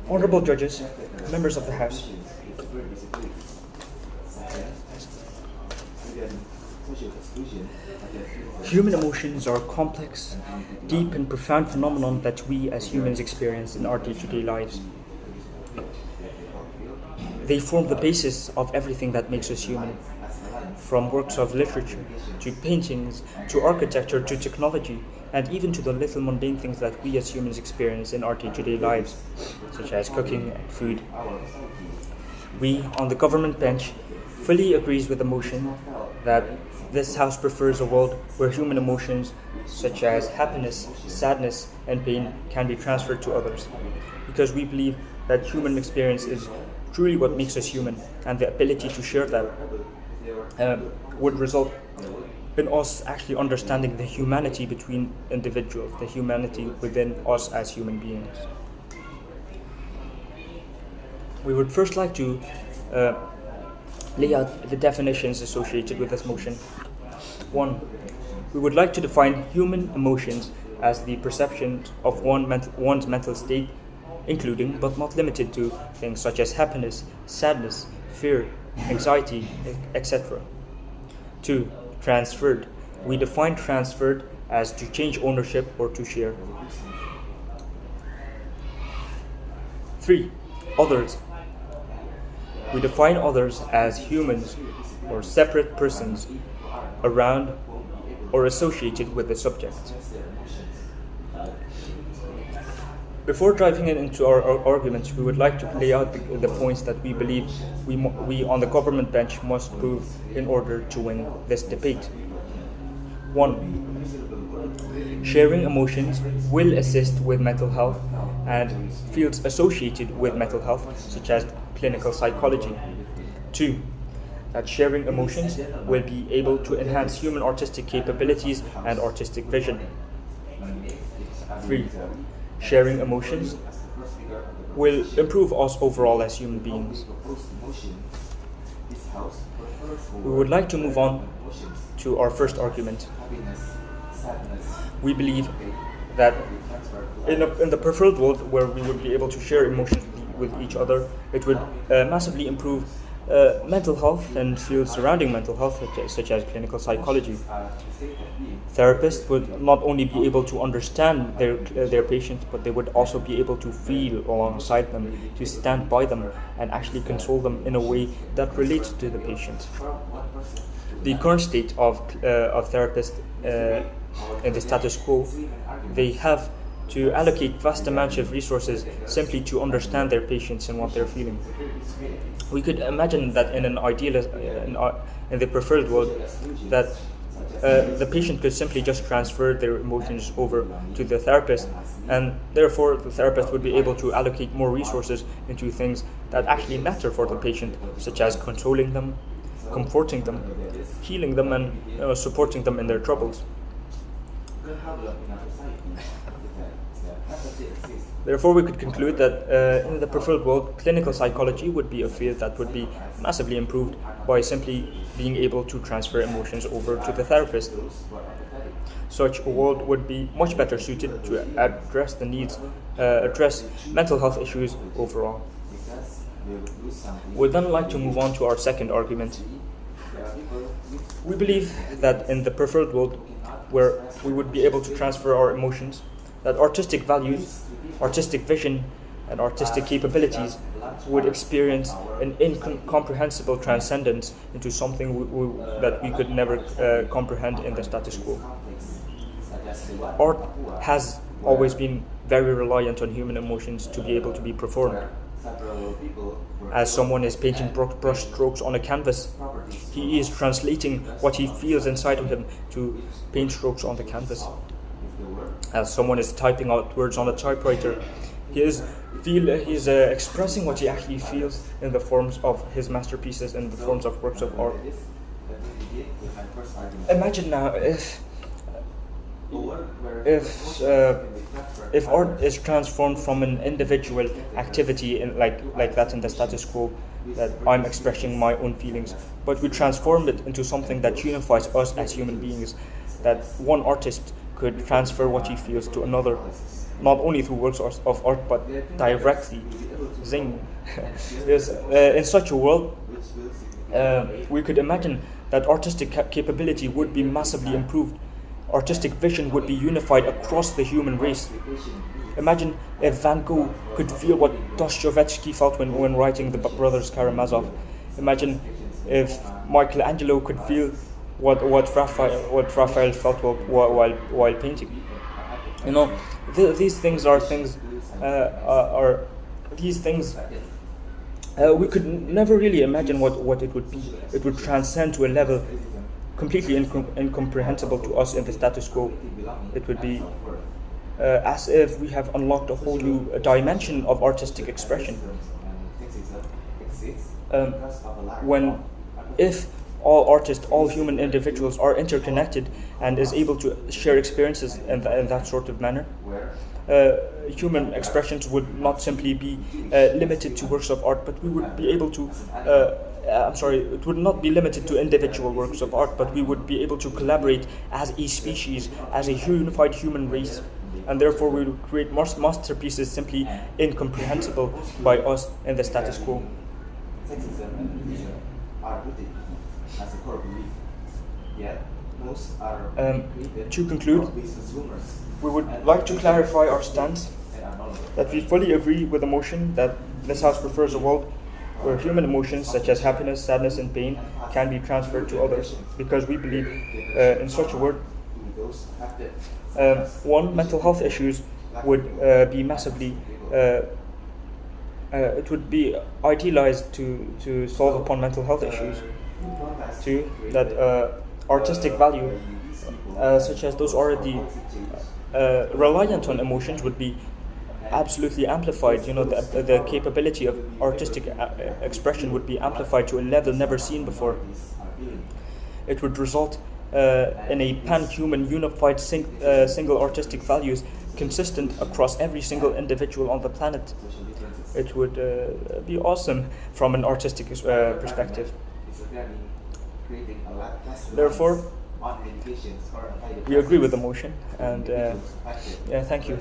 Honorable judges, members of the House, human emotions are complex, deep and profound phenomenon that we as humans experience in our day-to-day lives. They form the basis of everything that makes us human, from works of literature, to paintings, to architecture, to technology, and even to the little mundane things that we as humans experience in our day-to-day lives, such as cooking and food. We, on the government bench, fully agrees with the motion that this House prefers a world where human emotions, such as happiness, sadness, and pain, can be transferred to others, because we believe that human experience is truly what makes us human, and the ability to share that would result in us actually understanding the humanity between individuals, the humanity within us as human beings. We would first like to lay out the definitions associated with this motion. 1. We would like to define human emotions as the perception of one's mental state, including but not limited to things such as happiness, sadness, fear, anxiety, etc. 2. Transferred. We define transferred as to change ownership or to share. 3. Others. We define others as humans or separate persons around or associated with the subject. Before diving into our arguments, we would like to lay out the points that we believe we on the government bench must prove in order to win this debate. 1. Sharing emotions will assist with mental health and fields associated with mental health, such as clinical psychology. 2. That sharing emotions will be able to enhance human artistic capabilities and artistic vision. 3. Sharing emotions will improve us overall as human beings. We would like to move on to our first argument. We believe that in the perfect world where we would be able to share emotions with each other, it would massively improve mental health and fields surrounding mental health, such as clinical psychology. Therapists would not only be able to understand their patients, but they would also be able to feel alongside them, to stand by them, and actually console them in a way that relates to the patient. The current state of therapists in the status quo, they have to allocate vast amounts of resources simply to understand their patients and what they're feeling. We could imagine that in an ideal, in the preferred world, that the patient could simply just transfer their emotions over to the therapist, and therefore the therapist would be able to allocate more resources into things that actually matter for the patient, such as consoling them, comforting them, healing them, and supporting them in their troubles. Therefore, we could conclude that in the preferred world, clinical psychology would be a field that would be massively improved by simply being able to transfer emotions over to the therapist. Such a world would be much better suited to address the needs, address mental health issues overall. We'd then like to move on to our second argument. We believe that in the preferred world, where we would be able to transfer our emotions, that artistic values, artistic vision, and artistic capabilities would experience an incomprehensible transcendence into something that we could never comprehend in the status quo. Art has always been very reliant on human emotions to be able to be performed. As someone is painting brush strokes on a canvas, he is translating what he feels inside of him to paint strokes on the canvas. As someone is typing out words on a typewriter, he is expressing what he actually feels in the forms of his masterpieces, in the forms of works of art. Imagine now if art is transformed from an individual activity like that in the status quo, that I'm expressing my own feelings, but we transform it into something that unifies us as human beings, that one artist could transfer what he feels to another, not only through works of art, but directly. Zing. Yes, in such a world, we could imagine that artistic capability would be massively improved. Artistic vision would be unified across the human race. Imagine if Van Gogh could feel what Dostoevsky felt when writing The Brothers Karamazov. Imagine if Michelangelo could feel what Raphael felt while painting. You know, these things are things we could never really imagine what it would be. It would transcend to a level completely incomprehensible to us in the status quo. It would be as if we have unlocked a whole new dimension of artistic expression. If all artists, all human individuals are interconnected and is able to share experiences in that sort of manner, human expressions would not simply be limited to works of art, but we would be able to it would not be limited to individual works of art, but we would be able to collaborate as a species, as a unified human race, and therefore we would create masterpieces simply incomprehensible by us in the status quo. Sexism and division are rooted as a core belief. Yet, most are to conclude, we would like to clarify our stance that we fully agree with the motion that this House prefers a world where human emotions such as happiness, sadness, and pain can be transferred to others, because we believe in such a world. One, mental health issues would be massively it would be idealized to solve upon mental health issues. Two, that artistic value, such as those already reliant on emotions, would be absolutely amplified. You know, the capability of artistic expression would be amplified to a level never seen before. It would result in a pan-human unified single artistic values consistent across every single individual on the planet. It would be awesome from an artistic perspective. Therefore, we agree with the motion, and thank you.